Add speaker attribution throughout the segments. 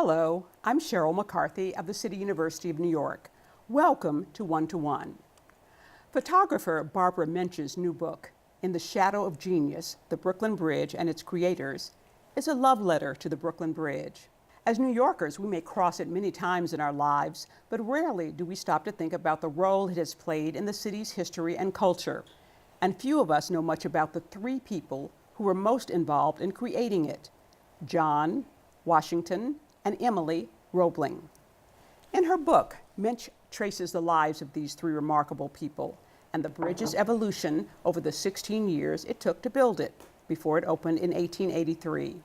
Speaker 1: Hello, I'm Sheryl McCarthy of the City University of New York. Welcome to One to One. Photographer Barbara Mensch's new book, In the Shadow of Genius, The Brooklyn Bridge and Its Creators, is a love letter to the Brooklyn Bridge. As New Yorkers, we may cross it many times in our lives, but rarely do we stop to think about the role it has played in the city's history and culture. And few of us know much about the three people who were most involved in creating it: John, Washington, and Emily Roebling. In her book, Mensch traces the lives of these three remarkable people and the bridge's evolution over the 16 years it took to build it before it opened in 1883.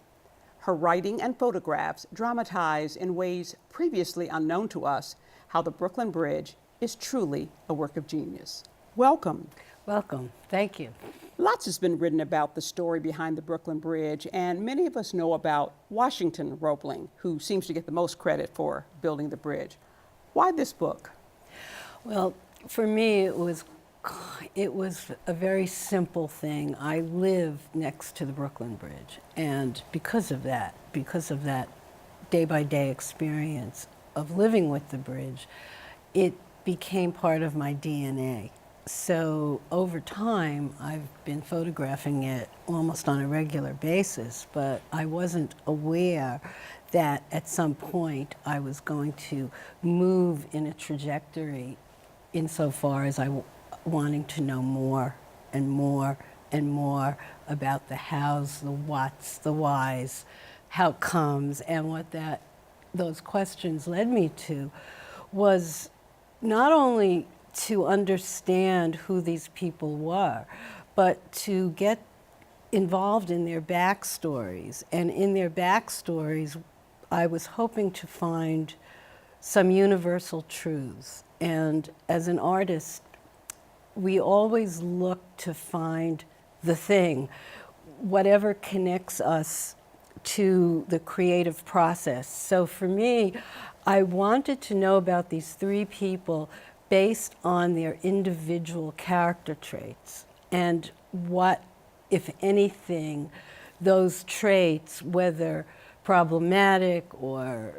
Speaker 1: Her writing and photographs dramatize in ways previously unknown to us how the Brooklyn Bridge is truly a work of genius. Welcome.
Speaker 2: Welcome. Thank you.
Speaker 1: Lots has been written about the story behind the Brooklyn Bridge, and many of us know about Washington Roebling, who seems to get the most credit for building the bridge. Why this book?
Speaker 2: Well, for me, it was a very simple thing. I live next to the Brooklyn Bridge, and because of that day-by-day experience of living with the bridge, it became part of my DNA. So over time, I've been photographing it almost on a regular basis, but I wasn't aware that at some point I was going to move in a trajectory insofar as wanting to know more and more and more about the hows, the whats, the whys, how it comes, and what those questions led me to was not only to understand who these people were, but to get involved in their backstories. And in their backstories, I was hoping to find some universal truths. And as an artist, we always look to find the thing, whatever connects us to the creative process. So for me, I wanted to know about these three people based on their individual character traits and what, if anything, those traits, whether problematic or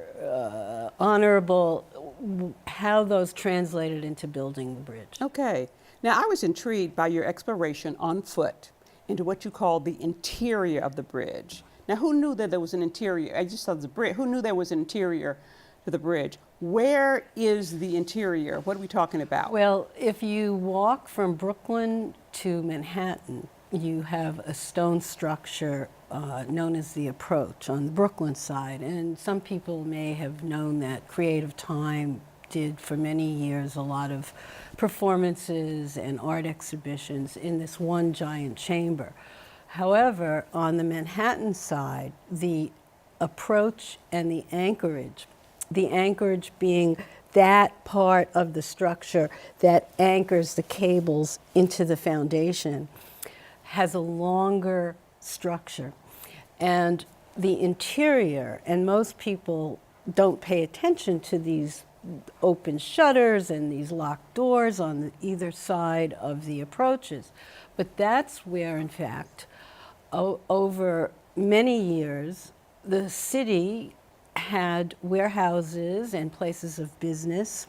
Speaker 2: honorable, how those translated into building the bridge.
Speaker 1: Okay. Now, I was intrigued by your exploration on foot into what you called the interior of the bridge. Now, who knew that there was an interior? I just saw the bridge. Who knew there was an interior to the bridge? Where is the interior? What are we talking about?
Speaker 2: Well, if you walk from Brooklyn to Manhattan, you have a stone structure known as the Approach on the Brooklyn side. And some people may have known that Creative Time did for many years a lot of performances and art exhibitions in this one giant chamber. However, on the Manhattan side, the Approach and the anchorage being that part of the structure that anchors the cables into the foundation, has a longer structure. And the interior, and most people don't pay attention to these open shutters and these locked doors on either side of the approaches, but that's where, in fact, over many years, the city had warehouses and places of business.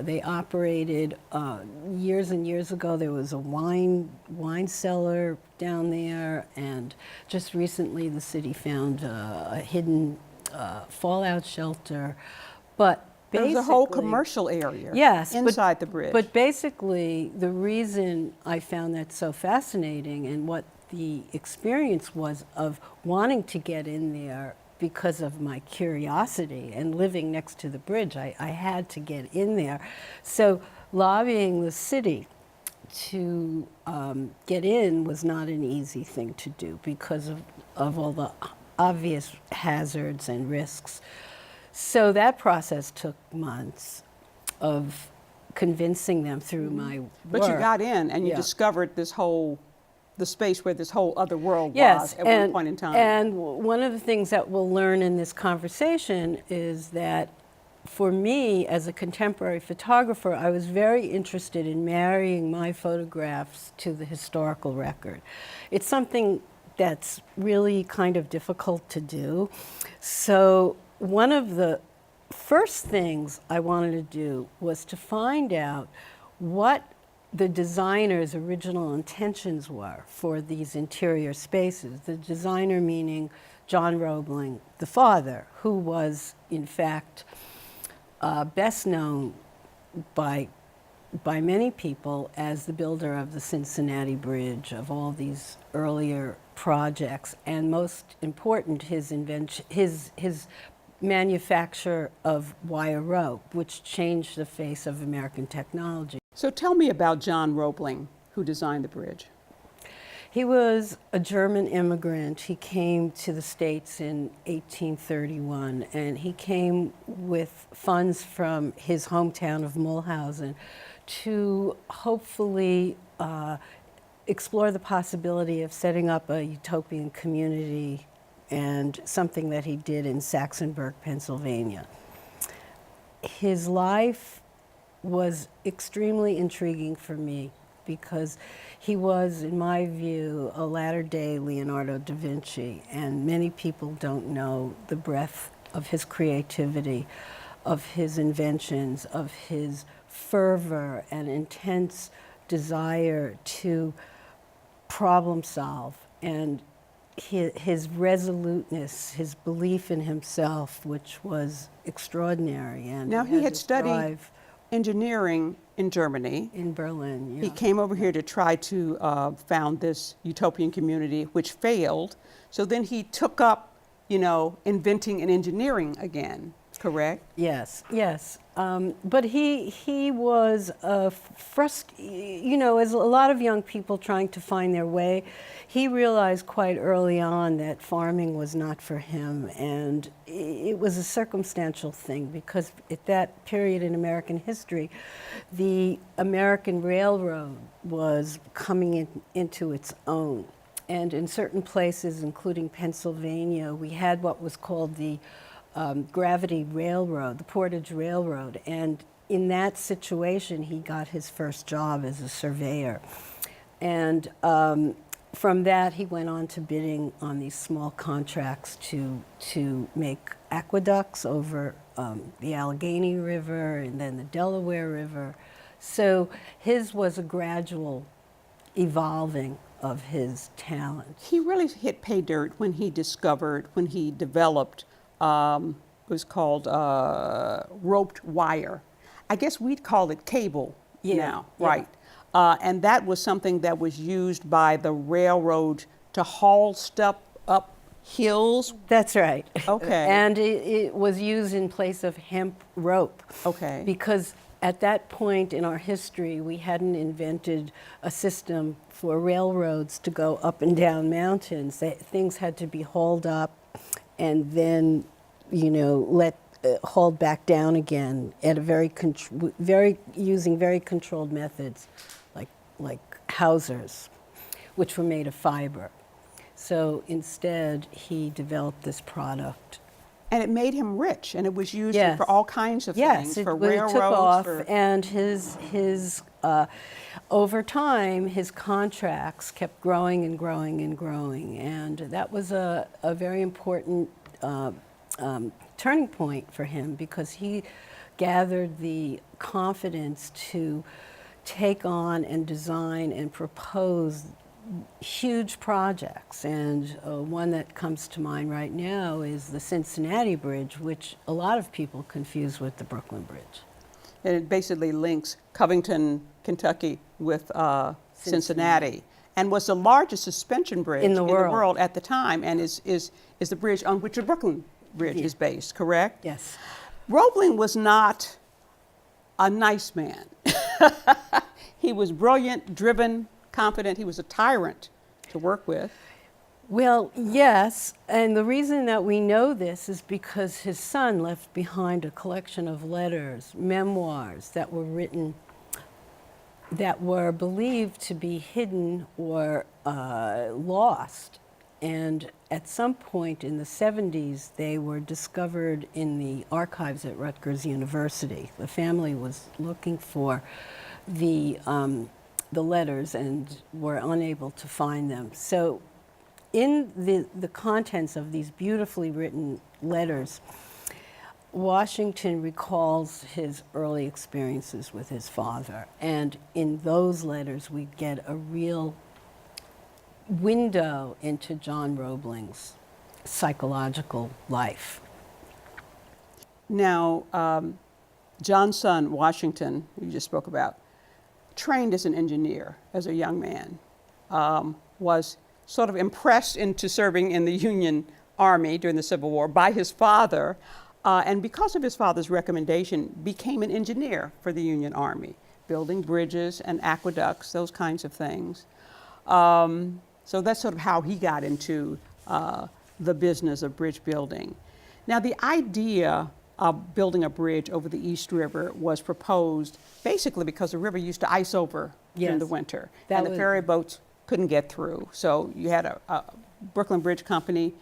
Speaker 2: They operated, years and years ago, there was a wine cellar down there, and just recently the city found a hidden fallout shelter. But
Speaker 1: there's a whole commercial area inside the bridge.
Speaker 2: But basically, the reason I found that so fascinating and what the experience was of wanting to get in there because of my curiosity and living next to the bridge, I had to get in there. So lobbying the city to get in was not an easy thing to do because of all the obvious hazards and risks. So that process took months of convincing them through my work.
Speaker 1: But you got in and you discovered the space where this whole other world was at one point in time.
Speaker 2: And one of the things that we'll learn in this conversation is that for me, as a contemporary photographer, I was very interested in marrying my photographs to the historical record. It's something that's really kind of difficult to do. So one of the first things I wanted to do was to find out what the designer's original intentions were for these interior spaces. The designer meaning John Roebling, the father, who was in fact best known by many people as the builder of the Cincinnati Bridge, of all these earlier projects, and most important, his invention, his manufacture of wire rope, which changed the face of American technology.
Speaker 1: So tell me about John Roebling, who designed the bridge.
Speaker 2: He was a German immigrant. He came to the States in 1831, and he came with funds from his hometown of Mulhausen to hopefully explore the possibility of setting up a utopian community, and something that he did in Saxonburg, Pennsylvania. His life was extremely intriguing for me because he was, in my view, a latter-day Leonardo da Vinci, and many people don't know the breadth of his creativity, of his inventions, of his fervor and intense desire to problem solve, and his resoluteness, his belief in himself, which was extraordinary. And
Speaker 1: Now, he had studied
Speaker 2: drive
Speaker 1: engineering in Germany.
Speaker 2: in Berlin.
Speaker 1: He came over here to try to found this utopian community, which failed. So then he took up, inventing and engineering again, correct?
Speaker 2: Yes, yes. But he was as a lot of young people trying to find their way, he realized quite early on that farming was not for him, and it was a circumstantial thing because at that period in American history, the American Railroad was coming into its own. And in certain places, including Pennsylvania, we had what was called the Gravity Railroad, the Portage Railroad, and in that situation he got his first job as a surveyor. And from that he went on to bidding on these small contracts to make aqueducts over the Allegheny River and then the Delaware River. So his was a gradual evolving of his talent.
Speaker 1: He really hit pay dirt when he developed it was called roped wire. I guess we'd call it cable now, right? And that was something that was used by the railroad to haul stuff up hills.
Speaker 2: That's right.
Speaker 1: Okay.
Speaker 2: And it was used in place of hemp rope.
Speaker 1: Okay.
Speaker 2: Because at that point in our history, we hadn't invented a system for railroads to go up and down mountains. Things had to be hauled up and then, hauled back down again at a using very controlled methods, like hawsers, which were made of fiber. So instead, he developed this product.
Speaker 1: And it made him rich, and it was used
Speaker 2: Yes.
Speaker 1: for all kinds of things, for railroads.
Speaker 2: It took off, and his over time, his contracts kept growing and growing and growing, and that was a very important turning point for him because he gathered the confidence to take on and design and propose huge projects, and one that comes to mind right now is the Cincinnati Bridge, which a lot of people confuse with the Brooklyn Bridge.
Speaker 1: And it basically links Covington, Kentucky with Cincinnati, and was the largest suspension bridge
Speaker 2: in the world
Speaker 1: at the time, and is the bridge on which the Brooklyn Bridge is based, correct?
Speaker 2: Yes.
Speaker 1: Roebling was not a nice man. He was brilliant, driven, confident. He was a tyrant to work with.
Speaker 2: Well, yes, and the reason that we know this is because his son left behind a collection of letters, memoirs that were written, that were believed to be hidden or lost. And at some point in the 70s, they were discovered in the archives at Rutgers University. The family was looking for the letters and were unable to find them. So in the contents of these beautifully written letters, Washington recalls his early experiences with his father, and in those letters we get a real window into John Roebling's psychological life.
Speaker 1: Now, John's son, Washington, who you just spoke about, trained as an engineer as a young man, was sort of impressed into serving in the Union Army during the Civil War by his father, and because of his father's recommendation, became an engineer for the Union Army, building bridges and aqueducts, those kinds of things. So that's sort of how he got into the business of bridge building. Now, the idea of building a bridge over the East River was proposed basically because the river used to ice over during the winter, and the ferry boats couldn't get through. So you had a Brooklyn Bridge Company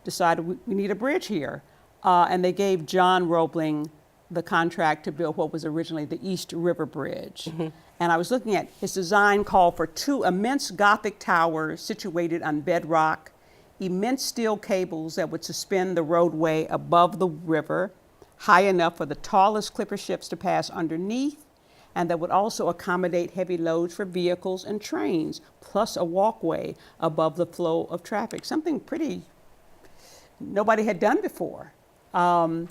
Speaker 1: decided we need a bridge here, and they gave John Roebling the contract to build what was originally the East River Bridge. Mm-hmm. And I was looking at his design called for 2 immense Gothic towers situated on bedrock, immense steel cables that would suspend the roadway above the river, high enough for the tallest clipper ships to pass underneath, and that would also accommodate heavy loads for vehicles and trains, plus a walkway above the flow of traffic, something pretty nobody had done before. So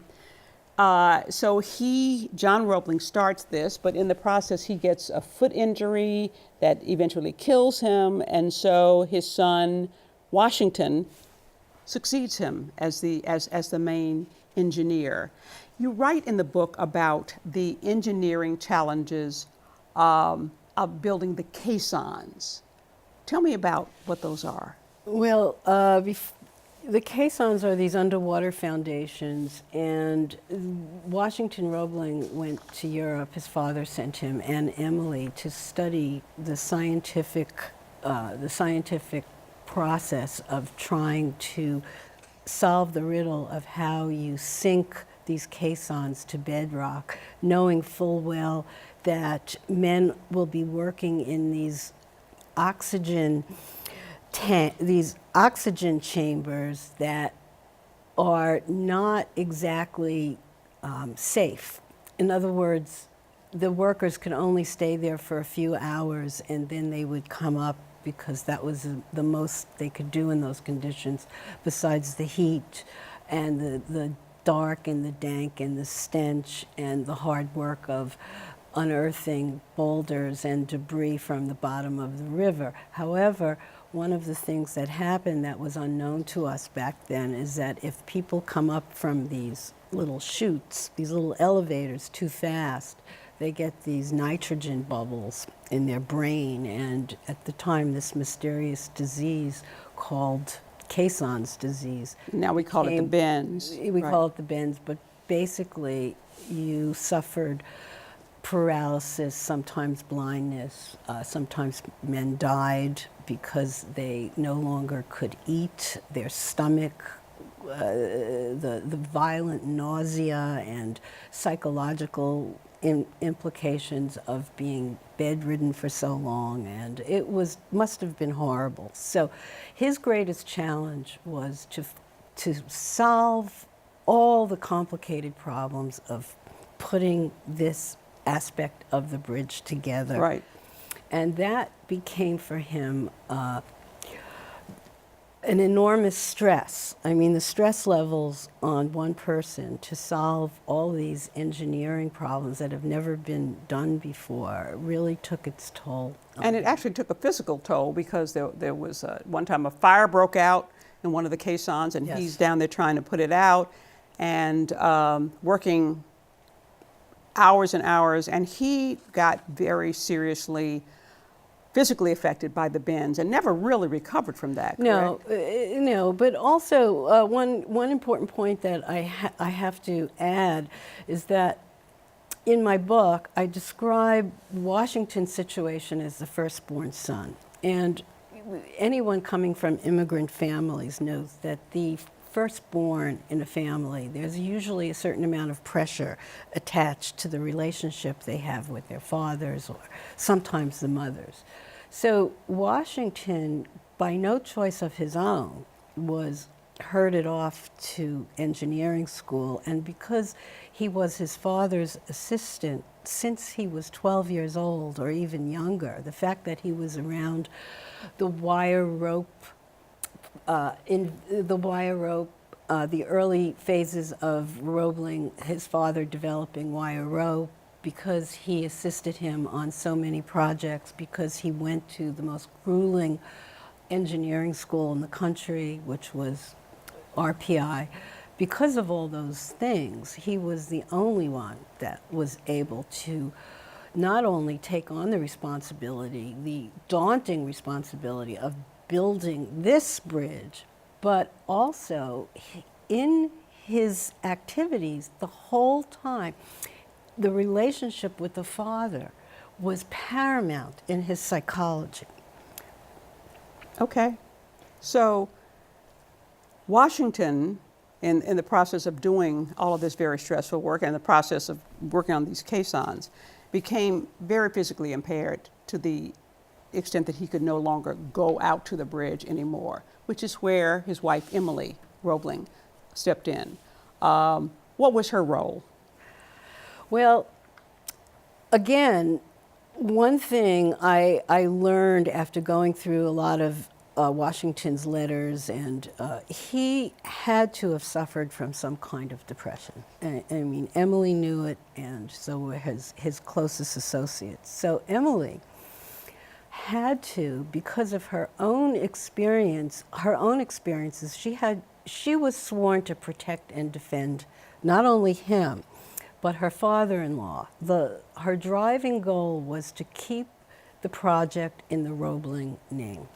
Speaker 1: John Roebling starts this, but in the process he gets a foot injury that eventually kills him, and so his son, Washington, succeeds him as the main engineer. You write in the book about the engineering challenges of building the caissons. Tell me about what those are.
Speaker 2: Well, the caissons are these underwater foundations, and Washington Roebling went to Europe. His father sent him and Emily to study the scientific process of trying to solve the riddle of how you sink these caissons to bedrock, knowing full well that men will be working in these oxygen chambers that are not exactly safe. In other words, the workers could only stay there for a few hours, and then they would come up because that was the most they could do in those conditions, besides the heat and the dark and the dank and the stench and the hard work of unearthing boulders and debris from the bottom of the river. However, one of the things that happened that was unknown to us back then is that if people come up from these little chutes, these little elevators too fast, they get these nitrogen bubbles in their brain, and at the time this mysterious disease called Caissons Disease.
Speaker 1: Now we call it the bends.
Speaker 2: We call it the bends, but basically you suffered paralysis, sometimes blindness, sometimes men died because they no longer could eat. Their stomach, the violent nausea and psychological implications of being bedridden for so long, and it must have been horrible. So his greatest challenge was to solve all the complicated problems of putting this aspect of the bridge together.
Speaker 1: Right.
Speaker 2: And that became for him an enormous stress. I mean, the stress levels on one person to solve all these engineering problems that have never been done before really took its toll.
Speaker 1: And it actually took a physical toll, because there was one time a fire broke out in one of the caissons, and he's down there trying to put it out and working hours and hours, and he got very seriously physically affected by the bends and never really recovered from that.
Speaker 2: No, no. But also one important point that I have to add is that in my book I describe Washington's situation as the firstborn son, and anyone coming from immigrant families knows that the firstborn in a family, there's usually a certain amount of pressure attached to the relationship they have with their fathers or sometimes the mothers. So Washington, by no choice of his own, was herded off to engineering school, and because he was his father's assistant since he was 12 years old or even younger, the fact that he was around the wire rope, the early phases of Roebling, his father developing wire rope, because he assisted him on so many projects, because he went to the most grueling engineering school in the country, which was RPI. Because of all those things, he was the only one that was able to not only take on the responsibility, the daunting responsibility of building this bridge, but also in his activities the whole time, the relationship with the father was paramount in his psychology.
Speaker 1: Okay. So Washington, in the process of doing all of this very stressful work and the process of working on these caissons, became very physically impaired to the extent that he could no longer go out to the bridge anymore, which is where his wife, Emily Roebling, stepped in. What was her role?
Speaker 2: Well, again, one thing I learned after going through a lot of Washington's letters, and he had to have suffered from some kind of depression. I mean, Emily knew it, and so were his closest associates. So Emily had to, because of her own experiences, she was sworn to protect and defend not only him, but her father-in-law. Her driving goal was to keep the project in the Roebling name.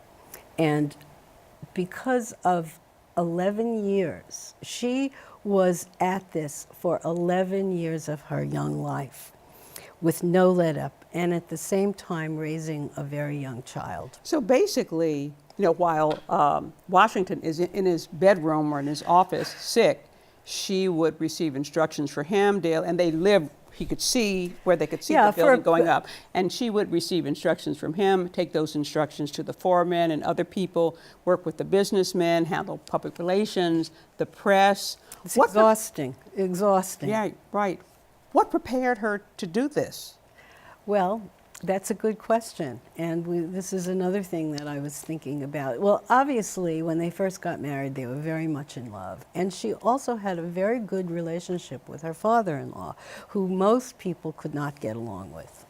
Speaker 2: And because of 11 years, she was at this for 11 years of her young life with no let up, and at the same time raising a very young child.
Speaker 1: So basically, while Washington is in his bedroom or in his office sick, she would receive instructions for him, Dale, and they lived, he could see where they could see the building going up. And she would receive instructions from him, take those instructions to the foremen and other people, work with the businessmen, handle public relations, the press.
Speaker 2: It's exhausting.
Speaker 1: Yeah, right. What prepared her to do this?
Speaker 2: Well, that's a good question. And this is another thing that I was thinking about. Well, obviously, when they first got married, they were very much in love. And she also had a very good relationship with her father-in-law, who most people could not get along with.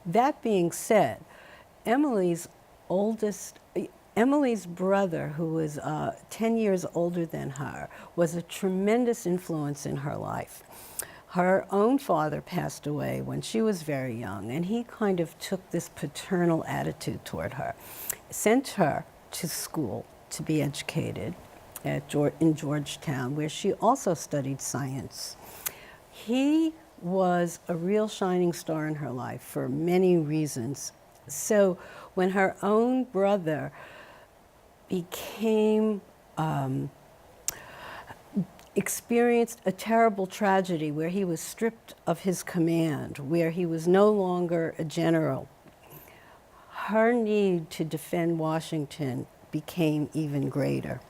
Speaker 2: That being said, Emily's brother, who was 10 years older than her, was a tremendous influence in her life. Her own father passed away when she was very young, and he kind of took this paternal attitude toward her, sent her to school to be educated in Georgetown, where she also studied science. He was a real shining star in her life for many reasons. So when her own brother experienced a terrible tragedy where he was stripped of his command, where he was no longer a general, her need to defend Washington became even greater.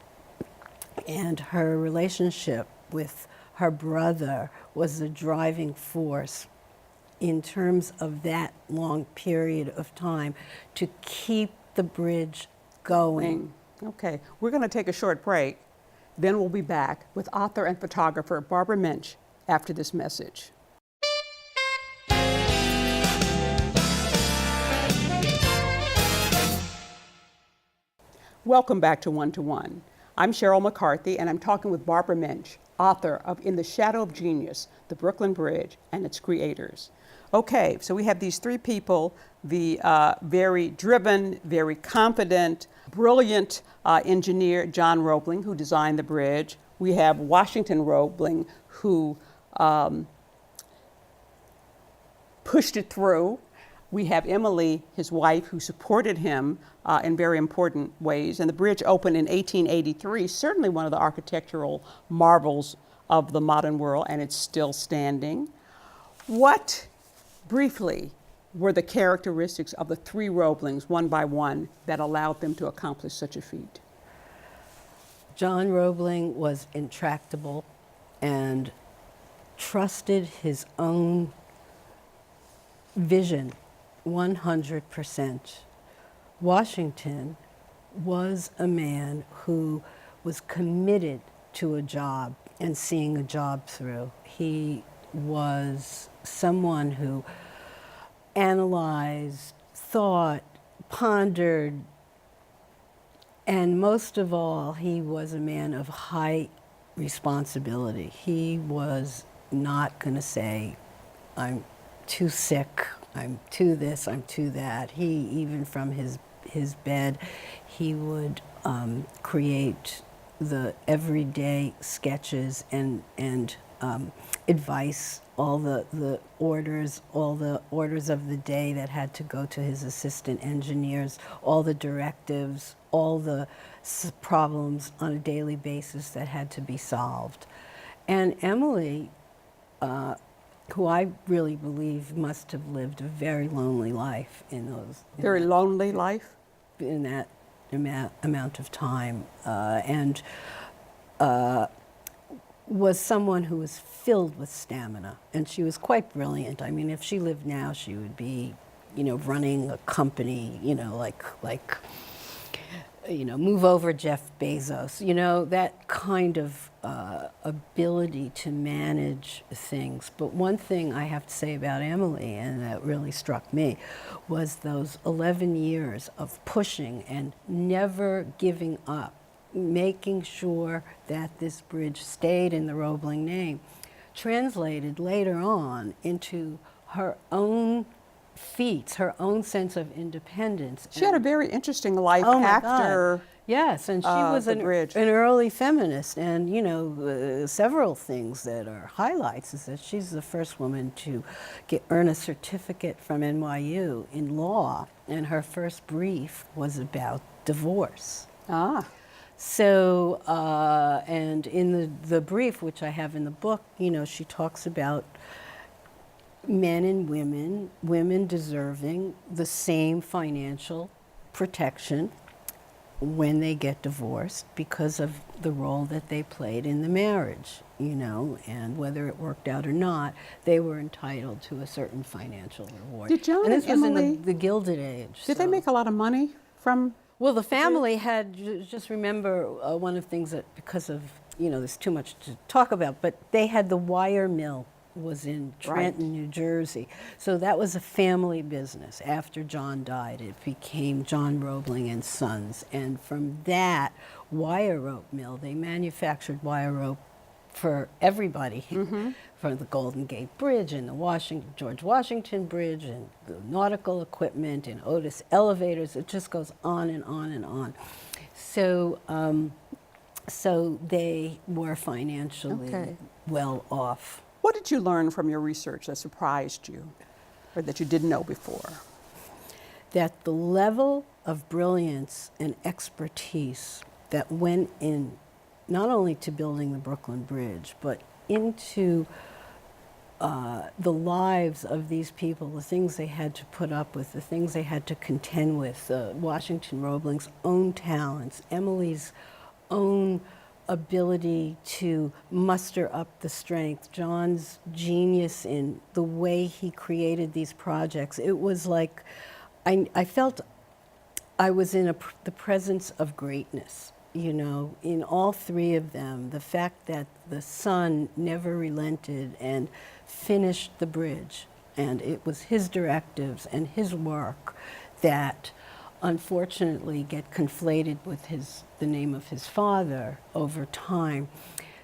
Speaker 2: And her relationship with her brother was the driving force in terms of that long period of time to keep the bridge going.
Speaker 1: Okay, we're going to take a short break. Then we'll be back with author and photographer Barbara Mensch after this message. Welcome back to One to One. I'm Sheryl McCarthy, and I'm talking with Barbara Mensch, author of In the Shadow of Genius, The Brooklyn Bridge and Its Creators. Okay, so we have these three people, the very driven, very confident, brilliant engineer John Roebling, who designed the bridge. We have Washington Roebling, who pushed it through. We have Emily, his wife, who supported him in very important ways. And the bridge opened in 1883, certainly one of the architectural marvels of the modern world, and it's still standing. What, briefly, were the characteristics of the three Roeblings, one by one, that allowed them to accomplish such a feat?
Speaker 2: John Roebling was intractable and trusted his own vision 100%. Washington was a man who was committed to a job and seeing a job through. He was someone who analyzed, thought, pondered, and most of all, he was a man of high responsibility. He was not going to say, I'm too sick, I'm too this, I'm too that. He, even from his bed, he would create the everyday sketches and advice, all the orders of the day that had to go to his assistant engineers, all the directives, all the problems on a daily basis that had to be solved. And Emily, who I really believe must have lived a very lonely life in those...
Speaker 1: Very lonely life?
Speaker 2: In that amount of time, and was someone who was filled with stamina, and she was quite brilliant. I mean, if she lived now, she would be, running a company, like move over Jeff Bezos, that kind of ability to manage things. But one thing I have to say about Emily, and that really struck me, was those 11 years of pushing and never giving up, making sure that this bridge stayed in the Roebling name, translated later on into her own feats, her own sense of independence.
Speaker 1: She had a very interesting life after.
Speaker 2: God. Yes, and she was an early feminist, and several things that are highlights is that she's the first woman to earn a certificate from NYU in law, and her first brief was about divorce.
Speaker 1: Ah.
Speaker 2: So, and in the brief, which I have in the book, she talks about men and women deserving the same financial protection when they get divorced because of the role that they played in the marriage, and whether it worked out or not, they were entitled to a certain financial reward.
Speaker 1: Did John
Speaker 2: and this
Speaker 1: and
Speaker 2: was
Speaker 1: Emily,
Speaker 2: in the Gilded Age.
Speaker 1: Did they make a lot of money from?
Speaker 2: Well, the family had, just remember one of the things that, because of, there's too much to talk about, but they had the wire mill was in Trenton, New Jersey. So that was a family business. After John died, it became John Roebling and Sons. And from that wire rope mill, they manufactured wire rope for everybody, from the Golden Gate Bridge and the George Washington Bridge and the nautical equipment and Otis elevators. It just goes on and on and on. So, so they were financially well off.
Speaker 1: What did you learn from your research that surprised you or that you didn't know before?
Speaker 2: That the level of brilliance and expertise that went in not only to building the Brooklyn Bridge, but into the lives of these people, the things they had to put up with, the things they had to contend with, Washington Roebling's own talents, Emily's own ability to muster up the strength, John's genius in the way he created these projects. It was like, I felt I was in the presence of greatness, in all three of them. The fact that the son never relented and finished the bridge, and it was his directives and his work that unfortunately get conflated with the name of his father over time.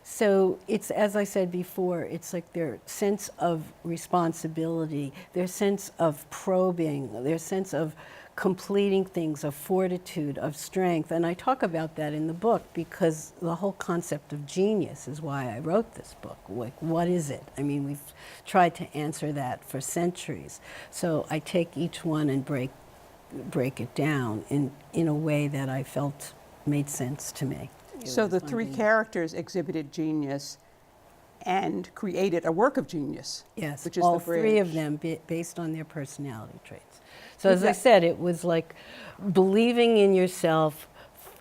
Speaker 2: So it's, as I said before, it's like their sense of responsibility, their sense of probing, their sense of completing things, of fortitude, of strength. And I talk about that in the book because the whole concept of genius is why I wrote this book. Like, what is it? I mean, we've tried to answer that for centuries. So I take each one and break it down in a way that I felt made sense to me.
Speaker 1: So the three characters exhibited genius and created a work of genius.
Speaker 2: Yes,
Speaker 1: which is
Speaker 2: all
Speaker 1: the bridge.
Speaker 2: three of them based on their personality traits. So as I said, it was like believing in yourself,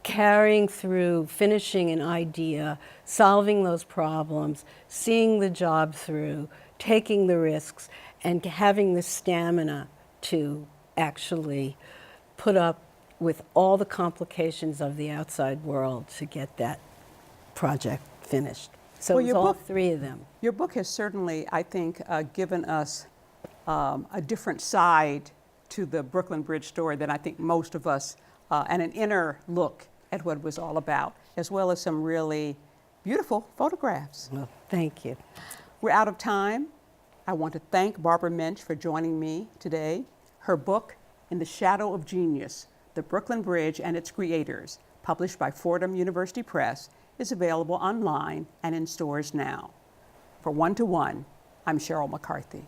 Speaker 2: carrying through, finishing an idea, solving those problems, seeing the job through, taking the risks, and having the stamina to actually put up with all the complications of the outside world to get that project finished. So
Speaker 1: Well,
Speaker 2: it was all three of them.
Speaker 1: Your book has certainly, I think, given us a different side to the Brooklyn Bridge story than I think most of us, and an inner look at what it was all about, as well as some really beautiful photographs.
Speaker 2: Well, thank you.
Speaker 1: We're out of time. I want to thank Barbara Mensch for joining me today. Her book, In the Shadow of Genius, The Brooklyn Bridge and Its Creators, published by Fordham University Press, is available online and in stores now. For One to One, I'm Sheryl McCarthy.